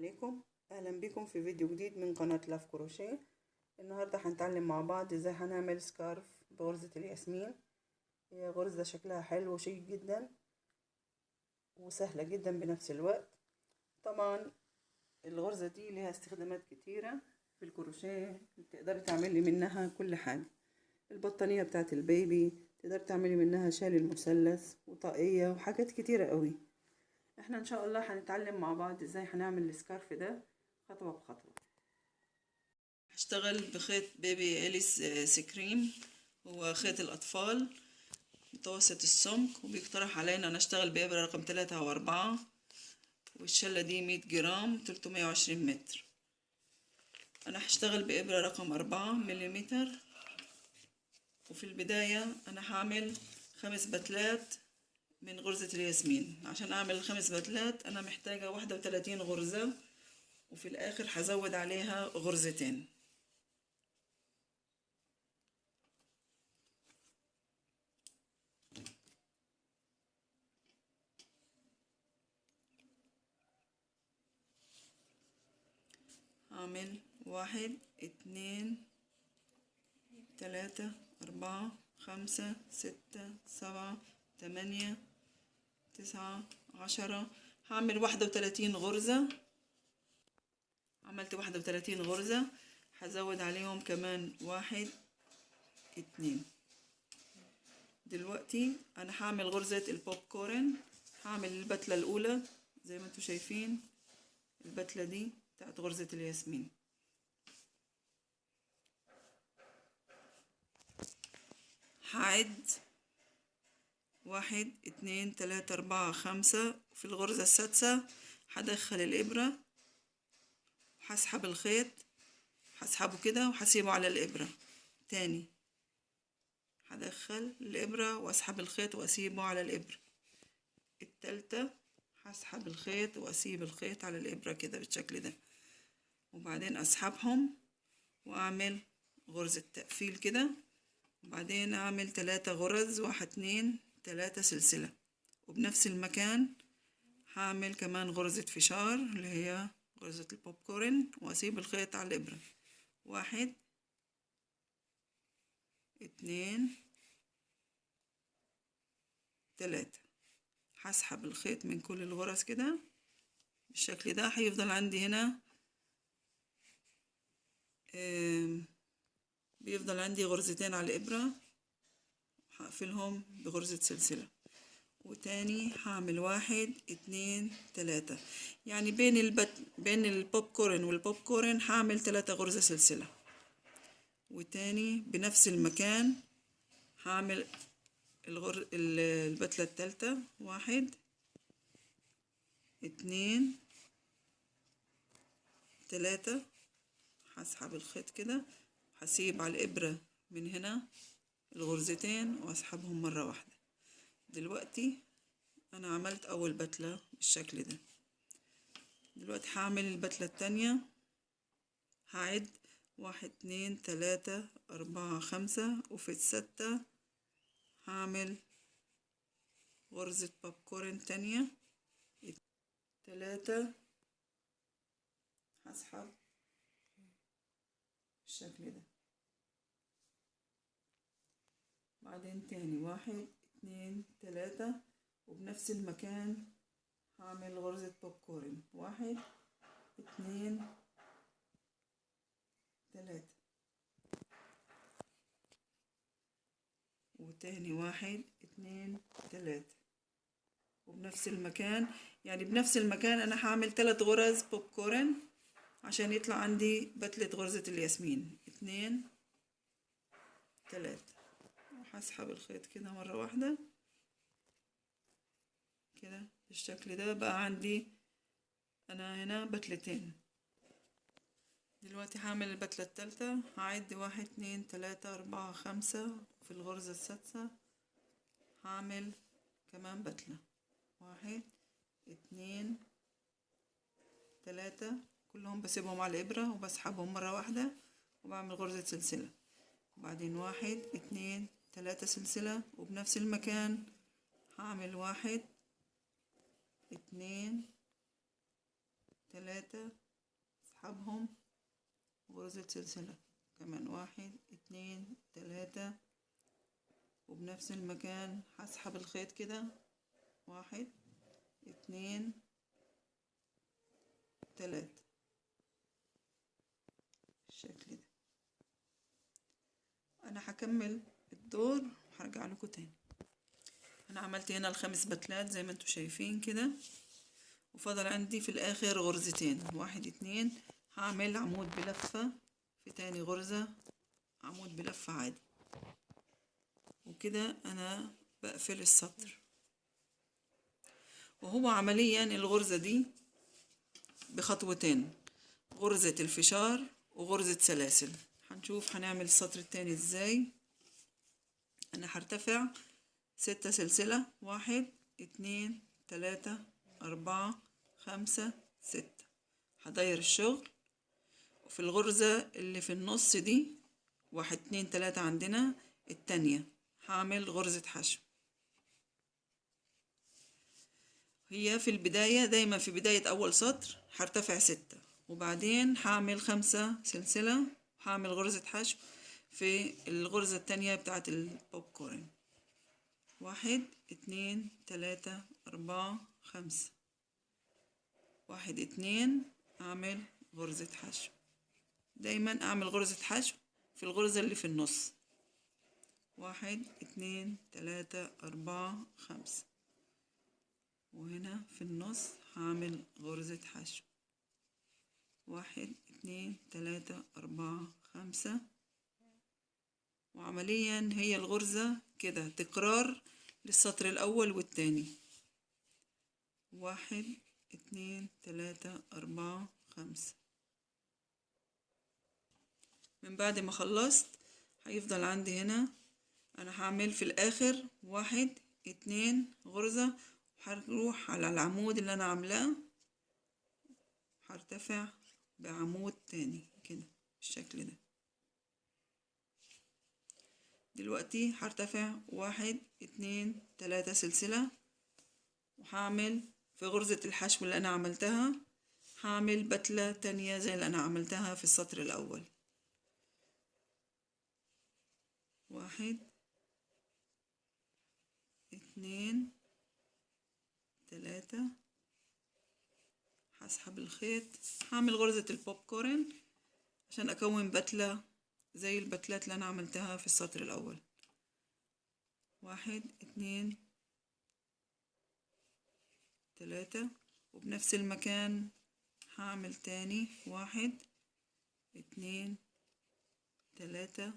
عليكم. اهلا بكم في فيديو جديد من قناة لاف كروشيه. النهاردة هنتعلم مع بعض ازاي هنعمل سكارف بغرزة الياسمين. هي غرزة شكلها حلو وشيك جدا وسهلة جدا بنفس الوقت. طبعا الغرزة دي ليها استخدامات كتيرة في الكروشيه، تقدري تعملي منها كل حاجة. البطانية بتاعت البيبي تقدري تعملي منها شال المثلث وطاقية وحاجات كتيرة قوي. احنا ان شاء الله هنتعلم مع بعض ازاي هنعمل السكارف ده خطوة بخطوة. هشتغل بخيط بيبي إليس سكريم، هو خيط الأطفال متوسط السمك، وبيقترح علينا نشتغل بإبرة رقم 3 أو 4، والشلة دي 100 جرام 320 متر. أنا هشتغل بإبرة رقم 4 مليمتر. وفي البداية أنا هعمل 5 بتلات من غرزة الياسمين. عشان أعمل ال5 بتلات أنا محتاجة 31 غرزة، وفي الآخر هزود عليها غرزتين. هعمل 1 2 3 4 5 6 7 8 9 10. هعمل 31 غرزة. عملت 31 غرزة، هزود عليهم كمان 1 2. دلوقتي انا هعمل غرزة البوب كورن. هعمل البتلة الاولى زي ما انتوا شايفين، البتلة دي بتاعت غرزة الياسمين. هعد 1 2 3 4 5. في الغرزة السادسة هدخل الإبرة وهسحب الخيط، هسحبه كده وهسيبه على الإبرة. تاني هدخل الإبرة وأسحب الخيط وأسيبه على الإبرة. التالتة هسحب الخيط وأسيب الخيط على الإبرة كده بالشكل ده، وبعدين أسحبهم وأعمل غرزة تقفيل كده، وبعدين أعمل 3 غرز 1 2 3 سلسلة. وبنفس المكان هعمل كمان غرزة فشار اللي هي غرزة البوب كورن، وأسيب الخيط على الإبرة. 1 2 3. هسحب الخيط من كل الغرز كده بالشكل ده. هيفضل عندي هنا بيفضل عندي غرزتين على الإبرة، هقفلهم بغرزة سلسلة. وتاني هعمل 1 2 3. يعني بين البوب كورن والبوب كورن هعمل 3 غرزة سلسلة. وتاني بنفس المكان هعمل البتلة التالتة 1 2 3. هسحب الخيط كده، هسيب على الإبرة من هنا الغرزتين واسحبهم مرة واحدة. دلوقتي أنا عملت أول بتلة بالشكل ده. دلوقتي هعمل البتلة التانية. هعد 1 2 3 4 5، وفي الستة هعمل غرزة بوب كورن تانية 3. هسحب بالشكل ده، بعدين تاني 1 2 3، وبنفس المكان هعمل غرزة بوب كورن 1 2 3. وتاني 1 2 3. وبنفس المكان، يعني بنفس المكان انا هعمل 3 غرز بوب كورن عشان يطلع عندي بتلة غرزة الياسمين 2 3. وهسحب الخيط كده مرة واحدة كده بالشكل ده. بقى عندي انا هنا بتلتين. دلوقتي هعمل البتلة التالتة. هعد 1 2 3 4 5، في الغرزة السادسة هعمل كمان بتلة 1 2 3. كلهم بسيبهم على الإبرة وبسحبهم مرة واحدة وبعمل غرزة سلسلة، وبعدين 1 2 3 سلسلة. وبنفس المكان هعمل 1 2 3 اسحبهم، غرزة سلسلة كمان 1 2 3، وبنفس المكان هسحب الخيط كده 1 2 3 بالشكل ده. انا هكمل الدور وهرجع لكم تاني. انا عملت هنا ال5 بتلات زي ما انتوا شايفين كده، وفضل عندي في الاخر غرزتين 1 2. هعمل عمود بلفة في تاني غرزة، عمود بلفة عادي، وكده انا بقفل السطر. وهو عمليا الغرزة دي بخطوتين، غرزة الفشار وغرزة سلاسل. هنشوف هنعمل السطر التاني ازاي. انا هرتفع 6 سلسلة 1 2 3 4 5 6، هداير الشغل. وفي الغرزة اللي في النص دي 1 2 3 عندنا التانية هعمل غرزة حشو. هي في البداية دايما في بداية أول سطر هرتفع 6، وبعدين هعمل 5 سلسلة، هعمل غرزة حشو في الغرزة التانية بتاعت البوب كورن. 1 2 3 4 5، 1 2 أعمل غرزة حشو. دايما أعمل غرزة حشو في الغرزة اللي في النص. 1 2 3 4 5، وهنا في النص هعمل غرزة حشو. 1 2 3 4 5. وعمليا هي الغرزة كده تكرار للسطر الأول والتاني. 1 2 3 4 5. من بعد ما خلصت هيفضل عندي هنا أنا هعمل في الآخر 1 2 غرزة، هروح على العمود اللي أنا عاملاه، هرتفع بعمود تاني كده بالشكل ده. دلوقتي هرتفع 1 2 3 سلسلة، وهعمل في غرزة الحشو اللي أنا عملتها هعمل بتلة تانية زي اللي أنا عملتها في السطر الأول. 1 2 3، هسحب الخيط، هعمل غرزة البوب كورن عشان أكون بتلة زي البتلات اللي أنا عملتها في السطر الأول. 1 2 3، وبنفس المكان هعمل تاني 1 2 3،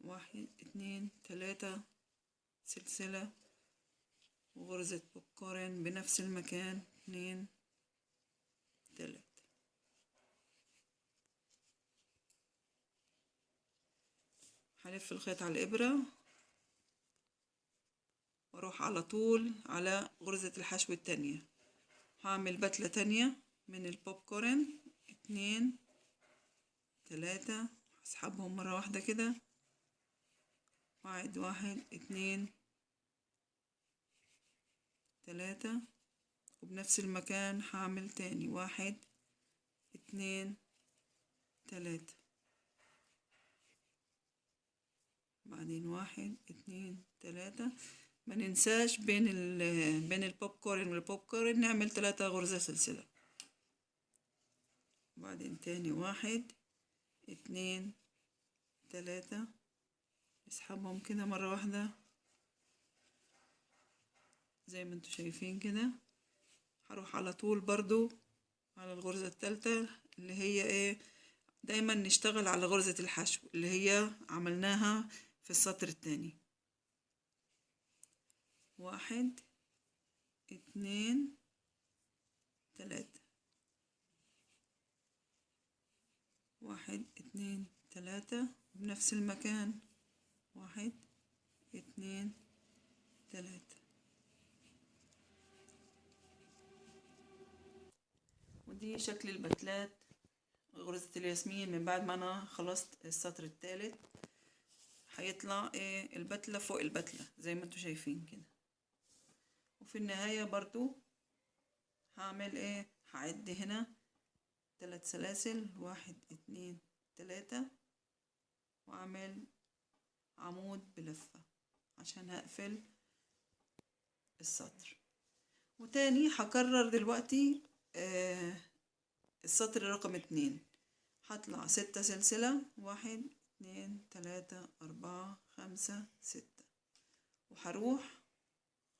1 2 3 سلسلة وغرزة بوب كورن بنفس المكان 2 3. هلف الخيط على الإبرة واروح على طول على غرزة الحشو التانية، هعمل بتلة تانية من البوب كورن 2 3، هسحبهم مرة واحدة كده، واعد 1 2 3، وبنفس المكان هعمل تاني 1 2 3، بعدين 1 2 3. ما ننساش بين البوب كورن والبوب كورن نعمل 3 غرزة سلسلة، وبعدين تاني 1 2 3، نسحبهم كده مرة واحدة زي ما انتوا شايفين كده. هروح على طول برضو على الغرزة الثالثة اللي هي ايه، دايما نشتغل على غرزة الحشو اللي هي عملناها في السطر الثاني. 1 2 3، 1 2 3، بنفس المكان 1 2 3. ودي شكل البتلات غرزة الياسمين من بعد ما انا خلصت السطر الثالث. هيطلع ايه البتلة فوق البتلة زي ما انتوا شايفين كده. وفي النهاية برضو هعمل ايه؟ هعد هنا 3 سلاسل، 1 2 3، واعمل عمود بلفة عشان هقفل السطر. وتاني هكرر دلوقتي السطر رقم 2. هطلع 6 سلسلة، 1 2 3 4 5 6، وهروح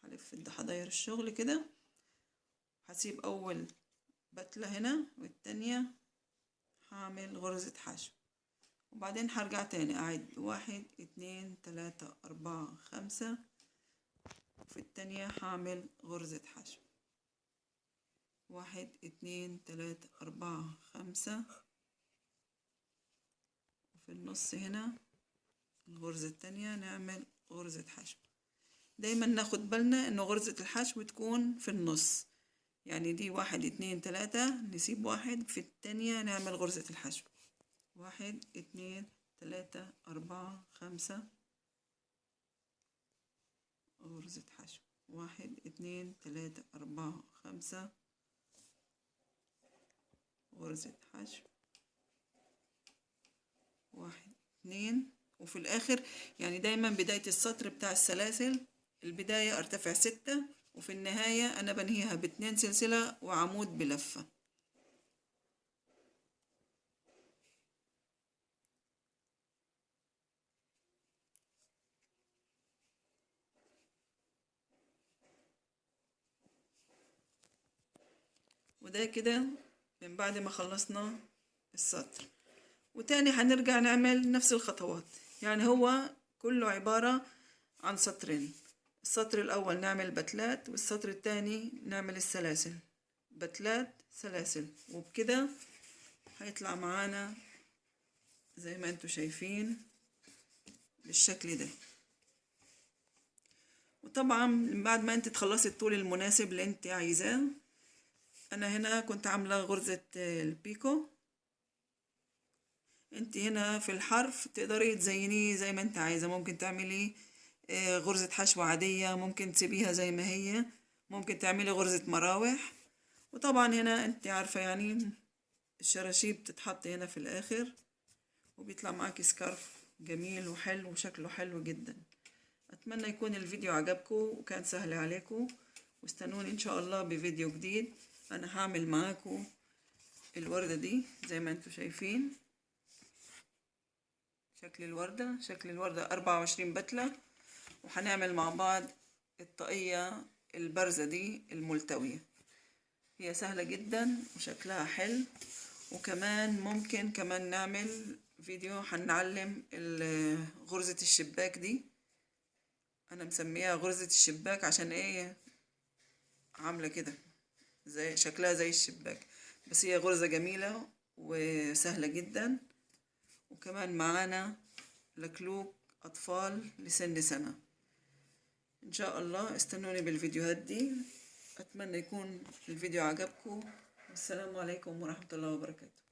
هلف هداير الشغل كده، هسيب اول بتلة هنا والتانية هعمل غرزة حشو، وبعدين هرجع تاني اعد 1 2 3 4 5، وفي التانية هعمل غرزة حشو 1 2 3 4 5، وفي النص هنا الغرزة التانية نعمل غرزة حشو. دايما ناخد بالنا ان غرزة الحشو تكون في النص، يعني دي 1 2 3 نسيب 1 في التانية نعمل غرزة الحشو 1 2 3 4 5، غرزة حشو 1 2 3 4 5، غرزة حشو 1 2، وفي الاخر يعني دايما بداية السطر بتاع السلاسل البداية ارتفع 6، وفي النهاية انا بنهيها ب2 سلسلة وعمود بلفة. وده كده من بعد ما خلصنا السطر. وتاني هنرجع نعمل نفس الخطوات، يعني هو كله عبارة عن سطرين. السطر الأول نعمل بتلات، والسطر التاني نعمل السلاسل، بتلات سلاسل، وبكده هيطلع معانا زي ما انتوا شايفين بالشكل ده. وطبعا بعد ما انت تخلصي الطول المناسب اللي انت عايزاه، انا هنا كنت عاملة غرزة البيكو، انت هنا في الحرف تقدري تزينيه زي ما انت عايزة، ممكن تعملي غرزة حشو عادية، ممكن تسيبيها زي ما هي، ممكن تعملي غرزة مراوح. وطبعا هنا انت عارفة يعني الشراشيب بتتحط هنا في الاخر، وبيطلع معاكي سكارف جميل وحلو وشكله حلو جدا. اتمنى يكون الفيديو عجبكم وكان سهل عليكم، واستنوني ان شاء الله بفيديو جديد. انا هعمل معاكم الوردة دي زي ما انتوا شايفين شكل الوردة 24 بتلة، وهنعمل مع بعض الطاقية البارزة دي الملتوية. هي سهلة جدا وشكلها حلو، وكمان ممكن كمان نعمل فيديو هنعلم غرزة الشباك دي. انا مسميها غرزة الشباك عشان ايه؟ عاملة كده زي شكلها زي الشباك، بس هي غرزة جميلة وسهلة جدا. وكمان معانا لكلوك اطفال لسن سنة. ان شاء الله استنوني بالفيديوهات دي. اتمنى يكون الفيديو عجبكم، والسلام عليكم ورحمة الله وبركاته.